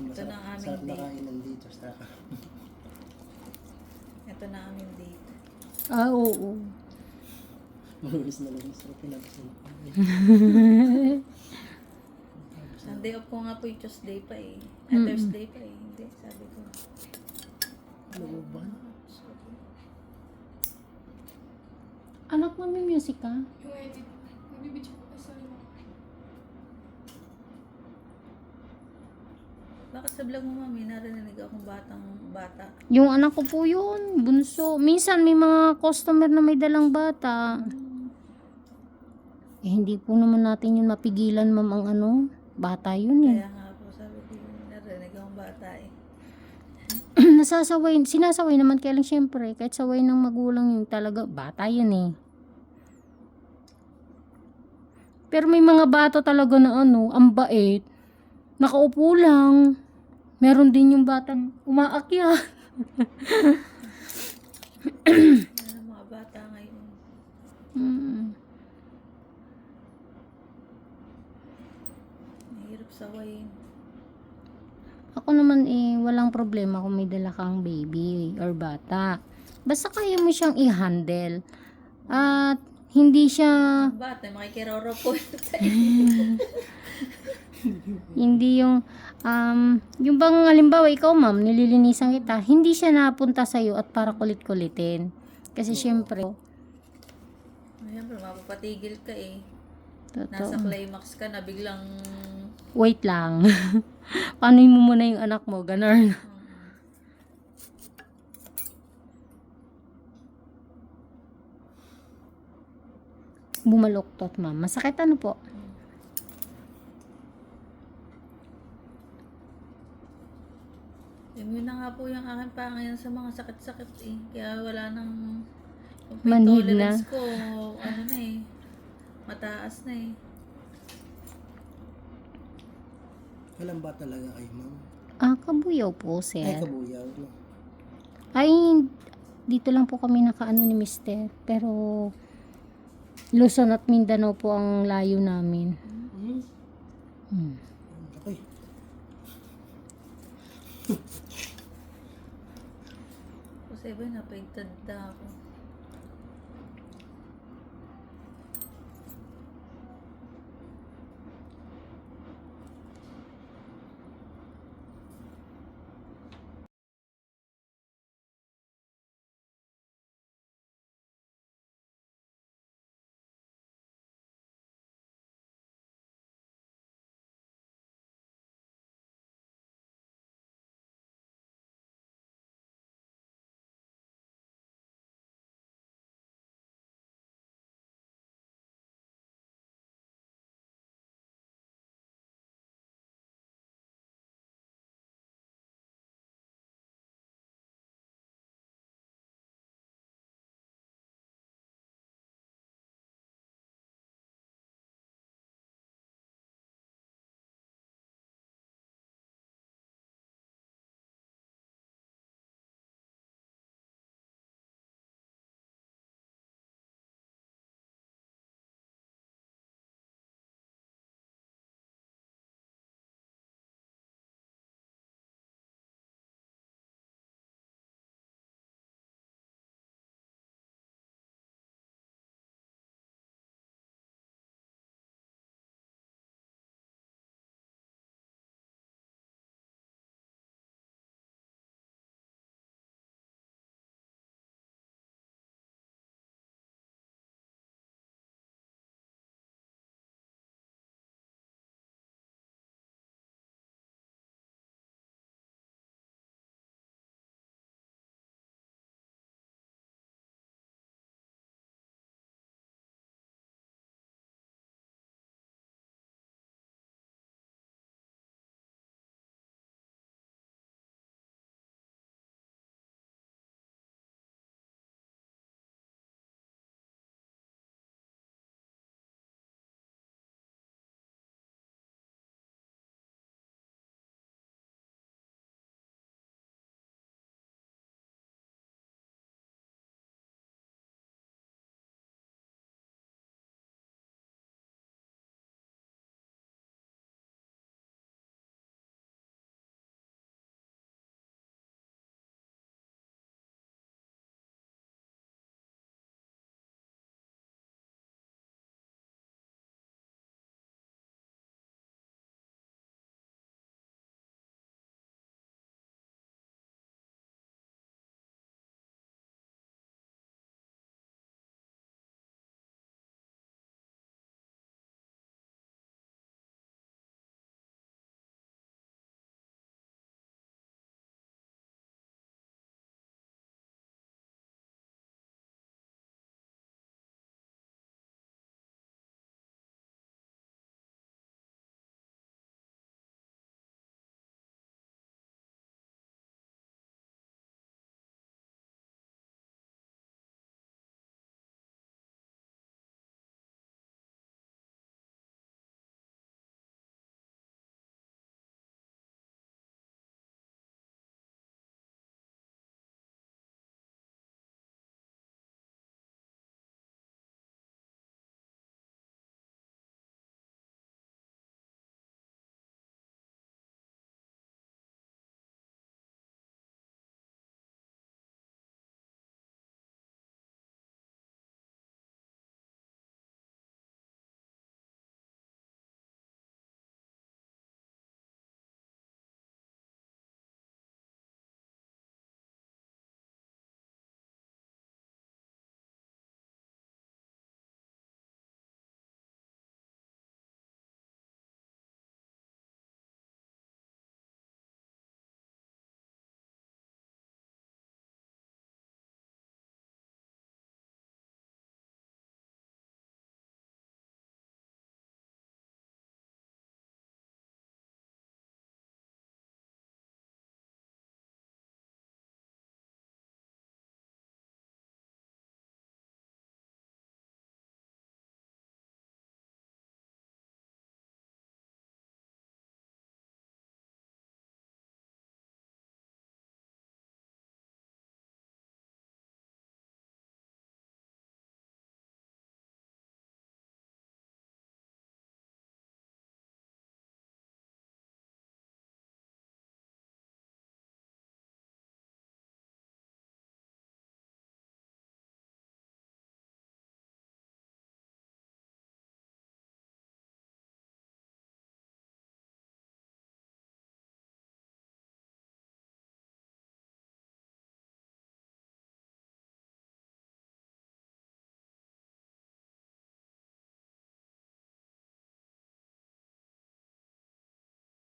Ito na ang aming Sarap na date. kain nandito sa Ito na aming date. Ah, oo. Malulis na lang. Sarap pinapasal. Sunday off ko nga po yung Tuesday pa eh. Thursday pa eh. Hindi, sabi ko. Ano ba? Anak mo may music ka? Yung edit. Nagbibidyo ko kasi ano. Bakit sa vlog mo mami, narinig akong bata. Yung anak ko po yun, bunso. Minsan may mga customer na may dalang bata. Eh, hindi po naman natin yun mapigilan, ma'am, ang ano. Bata yun eh. Kaya nga po, sabi ko, narinig akong bata eh. Sinasaway naman kaya lang syempre, kahit saway ng magulang yung talaga, bata yan eh. Pero may mga bata talaga na ano, ang bait, nakaupo lang. Meron din yung batang umaakyat. Yan ang mga bata ngayon. Mahirap sawayin. Ako naman eh, walang problema kung may dala kang baby or bata. Basta kaya mo siyang i-handle. At hindi siya, Ang bata, makikiroro po. hindi yung bang halimbawa ikaw ma'am, nililinisan kita, hindi siya napunta sa'yo at para kulit-kulitin. Kasi syempre, Ayan, pero mapapatigil ka eh. Nasa totoo. climax ka na, biglang... Wait lang. Paano mo muna yung anak mo? Ganun. Bumaluktot ma'am. Masakit ano po? Yun na nga po yung aking pangayon sa mga sakit-sakit eh. Kaya wala nang... Yung Manhid pain na. tolerance ko, ano na eh. Mataas na eh. Walang ba talaga kayo, ma'am? Ah, Kabuyaw po, Ay, sir. kabuyaw. No? Ay, dito lang po kami nakaano ni mister. Pero, Luzon at Mindanao po ang layo namin. Okay. Kasi ba, napaintad na ako.